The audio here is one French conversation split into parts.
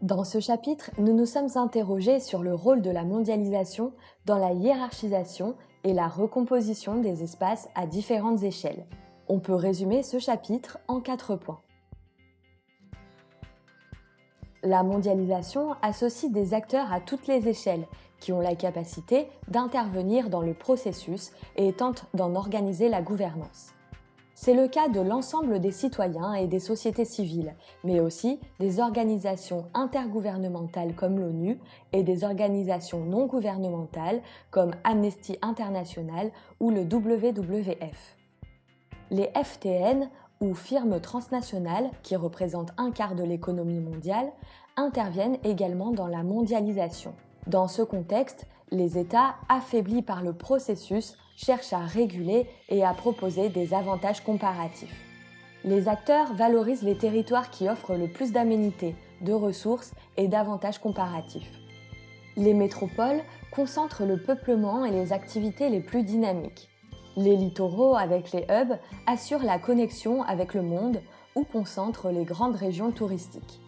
Dans ce chapitre, nous nous sommes interrogés sur le rôle de la mondialisation dans la hiérarchisation et la recomposition des espaces à différentes échelles. On peut résumer ce chapitre en 4 points. La mondialisation associe des acteurs à toutes les échelles qui ont la capacité d'intervenir dans le processus et tentent d'en organiser la gouvernance. C'est le cas de l'ensemble des citoyens et des sociétés civiles, mais aussi des organisations intergouvernementales comme l'ONU et des organisations non gouvernementales comme Amnesty International ou le WWF. Les FTN, ou firmes transnationales qui représentent un quart de l'économie mondiale, interviennent également dans la mondialisation. Dans ce contexte, les États, affaiblis par le processus, cherchent à réguler et à proposer des avantages comparatifs. Les acteurs valorisent les territoires qui offrent le plus d'aménités, de ressources et d'avantages comparatifs. Les métropoles concentrent le peuplement et les activités les plus dynamiques. Les littoraux, avec les hubs, assurent la connexion avec le monde ou concentrent les grandes régions touristiques.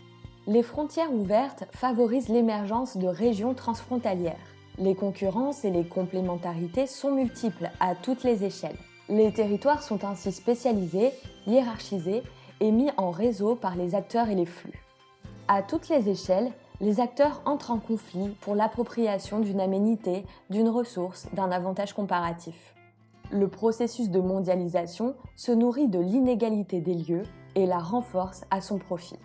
Les frontières ouvertes favorisent l'émergence de régions transfrontalières. Les concurrences et les complémentarités sont multiples à toutes les échelles. Les territoires sont ainsi spécialisés, hiérarchisés et mis en réseau par les acteurs et les flux. À toutes les échelles, les acteurs entrent en conflit pour l'appropriation d'une aménité, d'une ressource, d'un avantage comparatif. Le processus de mondialisation se nourrit de l'inégalité des lieux et la renforce à son profit.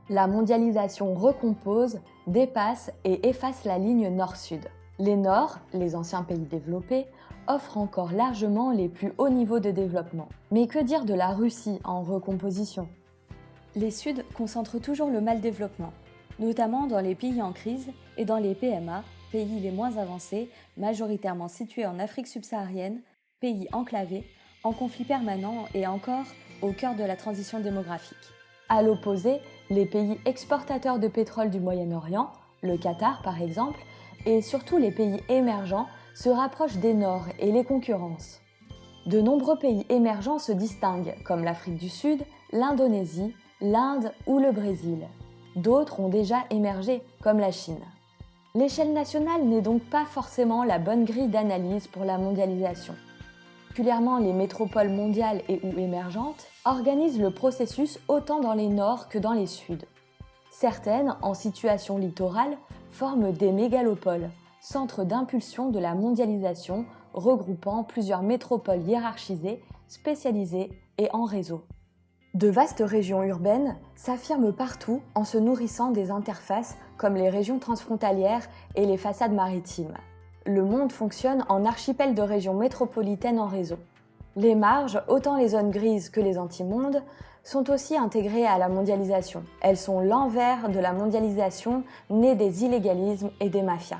La mondialisation recompose, dépasse et efface la ligne nord-sud. Les Nords, les anciens pays développés, offrent encore largement les plus hauts niveaux de développement. Mais que dire de la Russie en recomposition ? Les Suds concentrent toujours le mal développement, notamment dans les pays en crise et dans les PMA, pays les moins avancés, majoritairement situés en Afrique subsaharienne, pays enclavés, en conflit permanent et encore au cœur de la transition démographique. À l'opposé, les pays exportateurs de pétrole du Moyen-Orient, le Qatar par exemple, et surtout les pays émergents se rapprochent des Nords et les concurrencent. De nombreux pays émergents se distinguent, comme l'Afrique du Sud, l'Indonésie, l'Inde ou le Brésil. D'autres ont déjà émergé, comme la Chine. L'échelle nationale n'est donc pas forcément la bonne grille d'analyse pour la mondialisation. Particulièrement les métropoles mondiales et ou émergentes, organisent le processus autant dans les nords que dans les suds. Certaines, en situation littorale, forment des mégalopoles, centres d'impulsion de la mondialisation regroupant plusieurs métropoles hiérarchisées, spécialisées et en réseau. De vastes régions urbaines s'affirment partout en se nourrissant des interfaces comme les régions transfrontalières et les façades maritimes. Le monde fonctionne en archipel de régions métropolitaines en réseau. Les marges, autant les zones grises que les antimondes, sont aussi intégrées à la mondialisation. Elles sont l'envers de la mondialisation née des illégalismes et des mafias.